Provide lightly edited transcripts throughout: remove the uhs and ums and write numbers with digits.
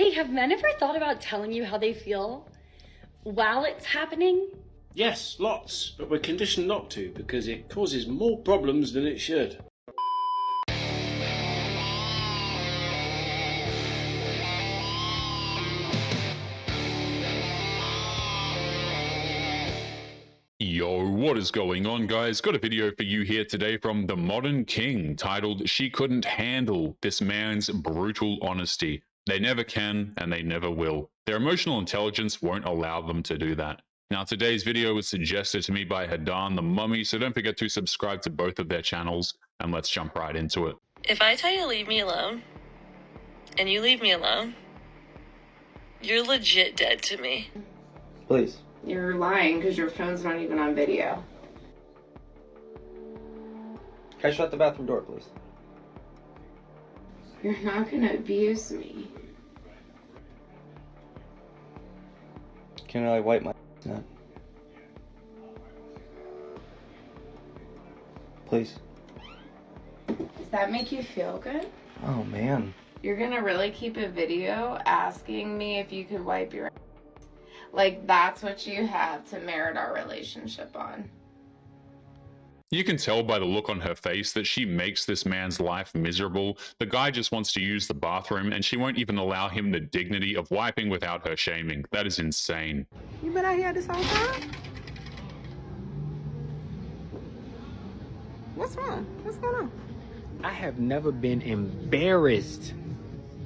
Hey, have men ever thought about telling you how they feel while it's happening? Yes, lots, but we're conditioned not to because it causes more problems than it should. Yo, what is going on, guys? Got a video for you here today from the Modern King titled "She Couldn't Handle This Man's Brutal Honesty." They never can and they never will. Their emotional intelligence won't allow them to do that. Now, today's video was suggested to me by Hadan the Mummy, so don't forget to subscribe to both of their channels, and let's jump right into it. If I tell you to leave me alone, and you leave me alone, you're legit dead to me. Please. You're lying because your phone's not even on video. Can I shut the bathroom door, please? You're not gonna abuse me. Can I wipe my nut? Please. Does that make you feel good? Oh, man. You're gonna really keep a video asking me if you could wipe your ass? Like, that's what you have to merit our relationship on. You can tell by the look on her face that she makes this man's life miserable. The guy just wants to use the bathroom and she won't even allow him the dignity of wiping without her shaming. That is insane. You been out here this whole time? What's wrong? What's going on? I have never been embarrassed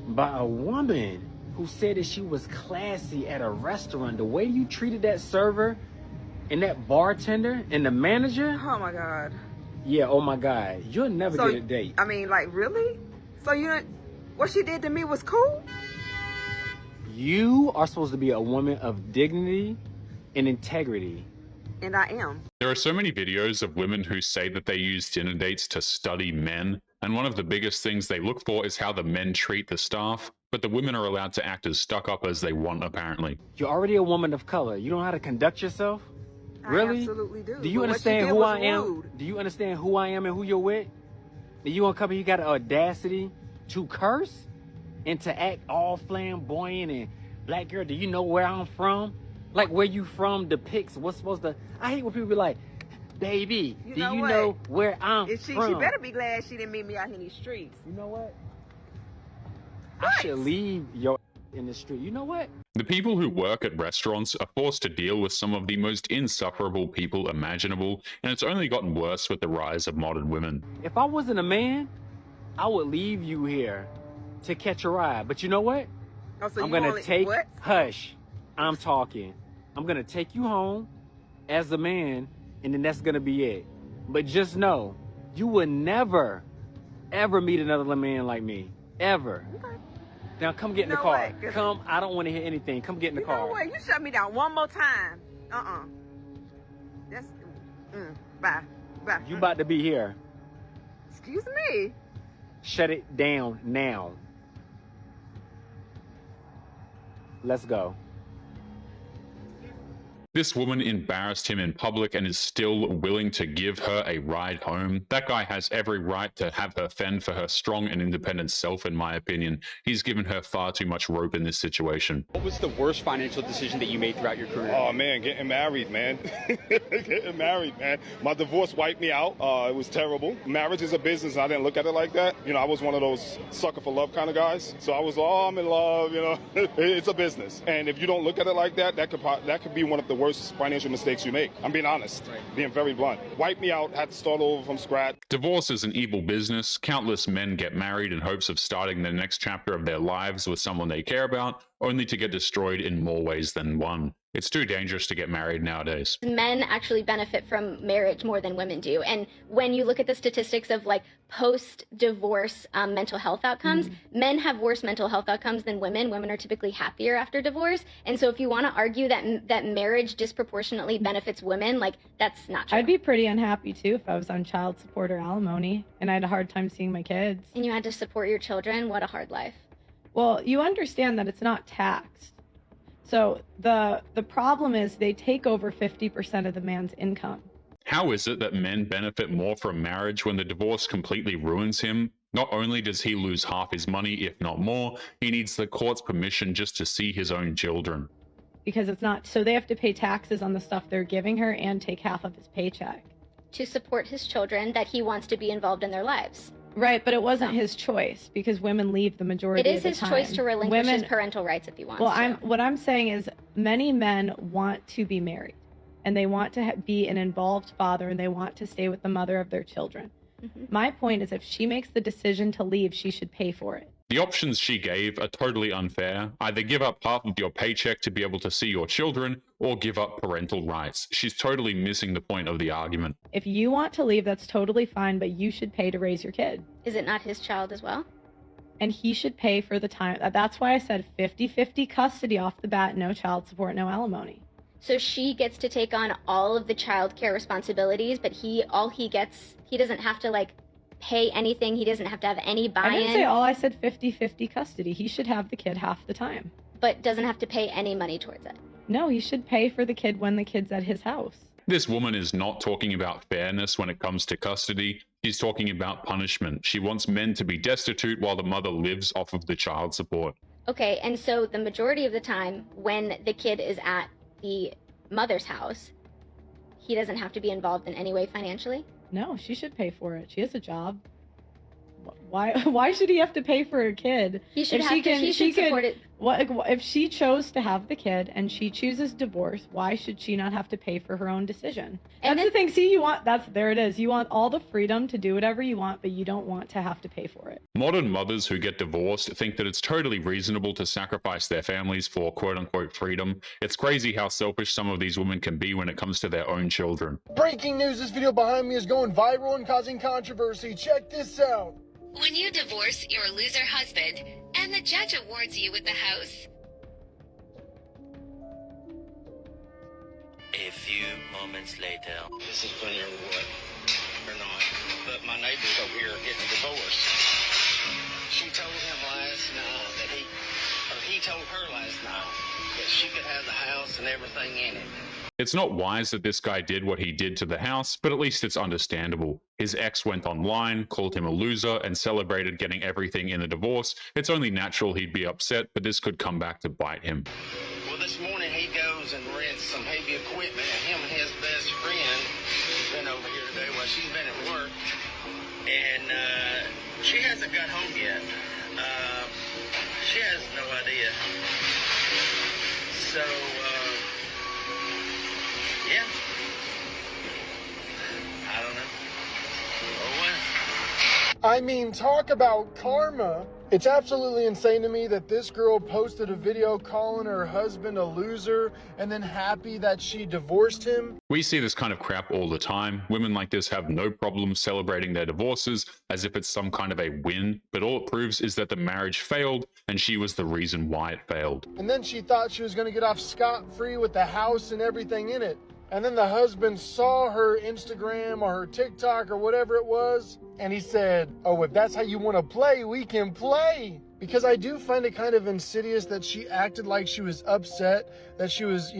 by a woman who said that she was classy at a restaurant. The way you treated that server and that bartender and the manager. Oh my God. Yeah, oh my God. You'll never get a date. I mean, like, really? So you didn't, what she did to me was cool? You are supposed to be a woman of dignity and integrity. And I am. There are so many videos of women who say that they use dinner dates to study men, and one of the biggest things they look for is how the men treat the staff, but the women are allowed to act as stuck-up as they want, apparently. You're already a woman of color. You don't know how to conduct yourself? Really? I absolutely do. Do you understand who I am? Do you understand who I am and who you're with? And you gonna come here, you got the audacity to curse and to act all flamboyant and black girl, do you know where I'm from? Like, where you from depicts what's supposed to... I hate when people be like, baby, do you know where I'm from? She better be glad she didn't meet me out here in these streets. You know what? I should leave your in the street. You know what? The people who work at restaurants are forced to deal with some of the most insufferable people imaginable, and it's only gotten worse with the rise of modern women. If I wasn't a man, I would leave you here to catch a ride. But you know what? Oh, so I'm gonna take... Hush. I'm talking. I'm gonna take you home as a man, and then that's gonna be it. But just know, you will never, ever meet another man like me. Ever. Okay. Now come get in the car. Come, I don't want to hear anything. Come get in the car. You know what? You shut me down one more time. That's, bye. Bye. You about to be here. Excuse me. Shut it down now. Let's go. This woman embarrassed him in public and is still willing to give her a ride home. That guy has every right to have her fend for her strong and independent self, in my opinion. He's given her far too much rope in this situation. What was the worst financial decision that you made throughout your career? Oh, man, getting married, man. Getting married, man. My divorce wiped me out. It was terrible. Marriage is a business. I didn't look at it like that. You know, I was one of those sucker for love kind of guys. So I was, I'm in love, you know. It's a business. And if you don't look at it like that, that could be one of the worst financial mistakes you make. I'm being honest, being very blunt. Wiped me out, had to start over from scratch. Divorce is an evil business. Countless men get married in hopes of starting the next chapter of their lives with someone they care about, only to get destroyed in more ways than one. It's too dangerous to get married nowadays. Men actually benefit from marriage more than women do. And when you look at the statistics of like post-divorce mental health outcomes, men have worse mental health outcomes than women. Women are typically happier after divorce. And so if you want to argue that marriage disproportionately benefits women, like, that's not true. I'd be pretty unhappy too if I was on child support or alimony and I had a hard time seeing my kids. And you had to support your children. What a hard life. Well, you understand that it's not taxed. So the problem is they take over 50% of the man's income. How is it that men benefit more from marriage when the divorce completely ruins him? Not only does he lose half his money, if not more, he needs the court's permission just to see his own children. Because it's not, so they have to pay taxes on the stuff they're giving her and take half of his paycheck. To support his children, that he wants to be involved in their lives. Right, but it wasn't his choice because women leave the majority of the time. It is his choice to relinquish his parental rights if he wants to. What I'm saying is many men want to be married and they want to be an involved father and they want to stay with the mother of their children. My point is if she makes the decision to leave, she should pay for it. The options she gave are totally unfair. Either give up half of your paycheck to be able to see your children, or give up parental rights. She's totally missing the point of the argument. If you want to leave, that's totally fine, but you should pay to raise your kid. Is it not his child as well? And he should pay for the time. That's why I said 50-50 custody off the bat, no child support, no alimony. So she gets to take on all of the child care responsibilities, but he doesn't have to pay anything. He doesn't have to have any buy-in. I didn't say all. I said 50-50 custody. He should have the kid half the time. But doesn't have to pay any money towards it. No, he should pay for the kid when the kid's at his house. This woman is not talking about fairness when it comes to custody. She's talking about punishment. She wants men to be destitute while the mother lives off of the child support. Okay, and so the majority of the time when the kid is at the mother's house, he doesn't have to be involved in any way financially? No, she should pay for it. She has a job. Why should he have to pay for a kid? He should support it. If she chose to have the kid and she chooses divorce, why should she not have to pay for her own decision? That's the thing. See, there it is. You want all the freedom to do whatever you want, but you don't want to have to pay for it. Modern mothers who get divorced think that it's totally reasonable to sacrifice their families for quote-unquote freedom. It's crazy how selfish some of these women can be when it comes to their own children. Breaking news, this video behind me is going viral and causing controversy. Check this out. When you divorce your loser husband and the judge awards you with the house. A few moments later. This is funny or what? Or not. But my neighbor's over here getting a divorce. She told him last night that he told her last night that she could have the house and everything in it. It's not wise that this guy did what he did to the house, but at least it's understandable. His ex went online, called him a loser, and celebrated getting everything in the divorce. It's only natural he'd be upset, but this could come back to bite him. Well, this morning he goes and rents some heavy equipment, and him and his best friend has been over here today while she's been at work, and she hasn't got home yet. She has no idea. So, yeah. I don't know. Oh, well. I mean, talk about karma. It's absolutely insane to me that this girl posted a video calling her husband a loser and then happy that she divorced him. We see this kind of crap all the time. Women like this have no problem celebrating their divorces as if it's some kind of a win, but all it proves is that the marriage failed and she was the reason why it failed. And then she thought she was going to get off scot-free with the house and everything in it. And then the husband saw her Instagram or her TikTok or whatever it was, and he said, oh, if that's how you want to play, we can play. Because I do find it kind of insidious that she acted like she was upset, that she was,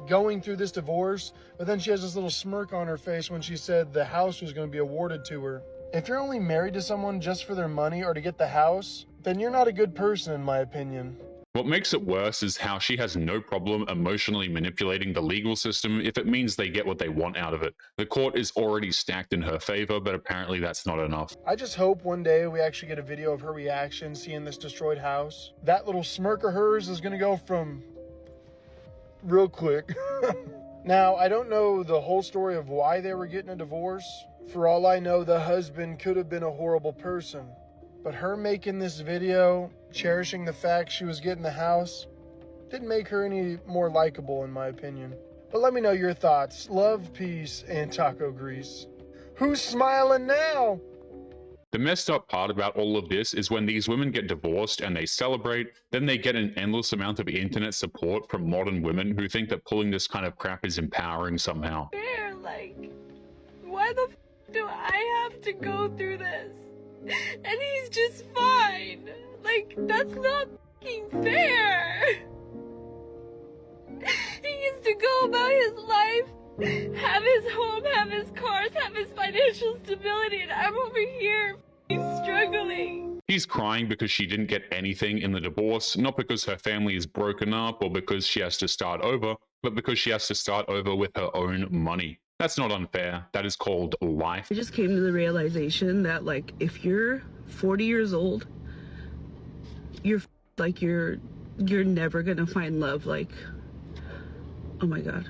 going through this divorce, but then she has this little smirk on her face when she said the house was going to be awarded to her. If you're only married to someone just for their money or to get the house, then you're not a good person, in my opinion. What makes it worse is how she has no problem emotionally manipulating the legal system if it means they get what they want out of it. The court is already stacked in her favor, but apparently that's not enough. I just hope one day we actually get a video of her reaction seeing this destroyed house. That little smirk of hers is going to go from real quick. Now, I don't know the whole story of why they were getting a divorce. For all I know, the husband could have been a horrible person. But her making this video, cherishing the fact she was getting the house, didn't make her any more likable in my opinion. But let me know your thoughts. Love, peace, and taco grease. Who's smiling now? The messed up part about all of this is when these women get divorced and they celebrate, then they get an endless amount of internet support from modern women who think that pulling this kind of crap is empowering somehow. Fair, why the f do I have to go through this? And he's just fine. That's not f***ing fair. He gets to go about his life, have his home, have his cars, have his financial stability, and I'm over here f***ing struggling. She's crying because she didn't get anything in the divorce, not because her family is broken up or because she has to start over, but because she has to start over with her own money. That's not unfair. That is called life. I just came to the realization that, like, if you're 40 years old, you're never gonna find love. Like, oh my God.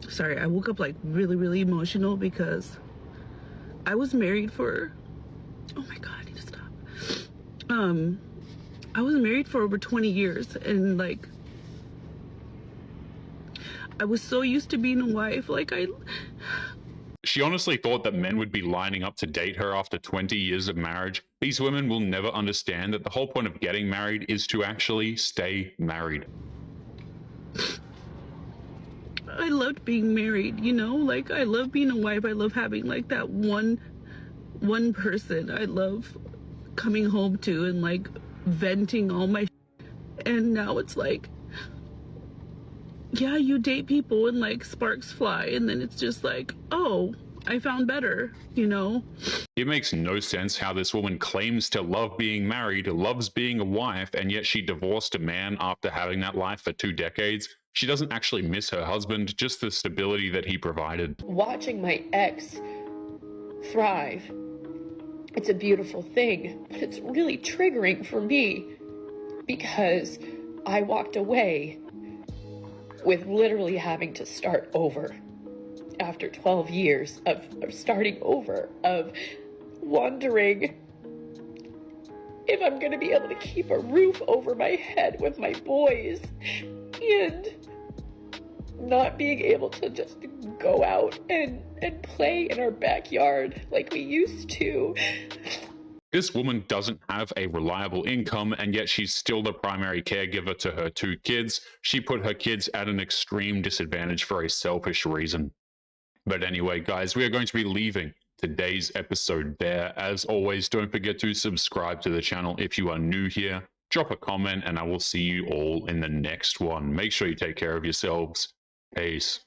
Sorry, I woke up like really emotional because I was married for, oh my God, I need to stop. I was married for over 20 years, and like, I was so used to being a wife. Like, She honestly thought that men would be lining up to date her after 20 years of marriage. These women will never understand that the whole point of getting married is to actually stay married. I loved being married, you know? Like, I love being a wife. I love having like that one person I love coming home to and like venting all my and now it's like, yeah, you date people and like sparks fly, and then it's just like, oh, I found better, you know? It makes no sense how this woman claims to love being married, loves being a wife, and yet she divorced a man after having that life for 2 decades. She doesn't actually miss her husband, just the stability that he provided. Watching my ex thrive, it's a beautiful thing, but it's really triggering for me because I walked away with literally having to start over after 12 years of starting over, of wondering if I'm going to be able to keep a roof over my head with my boys and not being able to just go out and play in our backyard like we used to. This woman doesn't have a reliable income, and yet she's still the primary caregiver to her 2 kids. She put her kids at an extreme disadvantage for a selfish reason. But anyway, guys, we are going to be leaving today's episode there. As always, don't forget to subscribe to the channel if you are new here. Drop a comment, and I will see you all in the next one. Make sure you take care of yourselves. Peace.